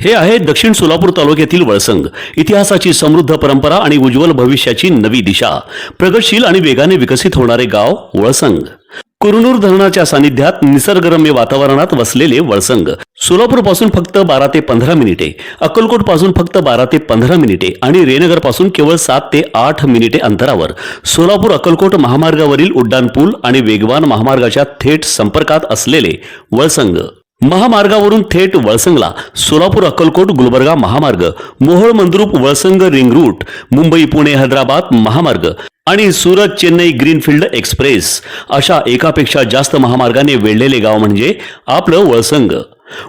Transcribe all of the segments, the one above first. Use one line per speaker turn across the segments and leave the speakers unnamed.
हे आहे दक्षिण सोलापूर तालुक्यातील वळसंग. इतिहासाची समृद्ध परंपरा आणि उज्ज्वल भविष्याची नवी दिशा. प्रगतशील आणि वेगाने विकसित होणारे गाव वळसंग. कुरनूर धरणाच्या सानिध्यात निसर्गरम्य वातावरणात वसलेले वळसंग सोलापूर पासून फक्त 12 ते 15 मिनिटे, अक्कलकोट पासून फक्त 12 ते 15 मिनिटे आणि रेणनगर पासून केवळ 7 ते 8 मिनिटे अंतरावर सोलापूर अक्कलकोट महामार्गावरील उड्डाणपूल आणि वेगवान महामार्गाच्या थेट संपर्कात असलेले वळसंग. महामार्गावरून थेट वळसंगला सोलापूर अक्कलकोट गुलबर्गा महामार्ग, मोहोळ मंद्रुप वळसंग रिंग रूट, मुंबई पुणे हैदराबाद महामार्ग आणि सुरत चेन्नई ग्रीनफील्ड एक्सप्रेस अशा एकापेक्षा जास्त महामार्गाने वेढलेले गाव म्हणजे आपलं वळसंग.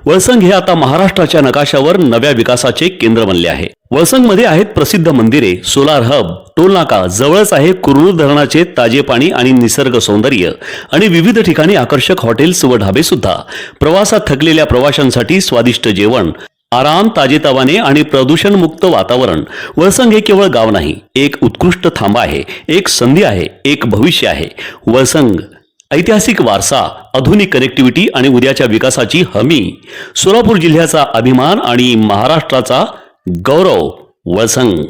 वळसंग हे आता महाराष्ट्राच्या नकाशावर नव्या विकासाचे केंद्र बनले आहे. वळसंग मध्ये आहेत प्रसिद्ध मंदिरे, सोलार हब, टोलनाका, जवळच आहे कुरनूर धरणाचे ताजे पाणी आणि निसर्ग सौंदर्य आणि विविध ठिकाणी आकर्षक हॉटेल्स व ढाबे सुद्धा. प्रवासात थकलेल्या प्रवाशांसाठी स्वादिष्ट जेवण, आराम, ताजेतवाने आणि प्रदूषण मुक्त वातावरण. वळसंग हे केवळ गाव नाही, एक उत्कृष्ट थांबा आहे, एक संधी आहे, एक भविष्य आहे. वळसंग ऐतिहासिक वारसा, आधुनिक कनेक्टिव्हिटी आणि उद्याच्या विकासाची हमी. सोलापूर जिल्ह्याचा अभिमान आणि महाराष्ट्राचा गौरव. वळसंग.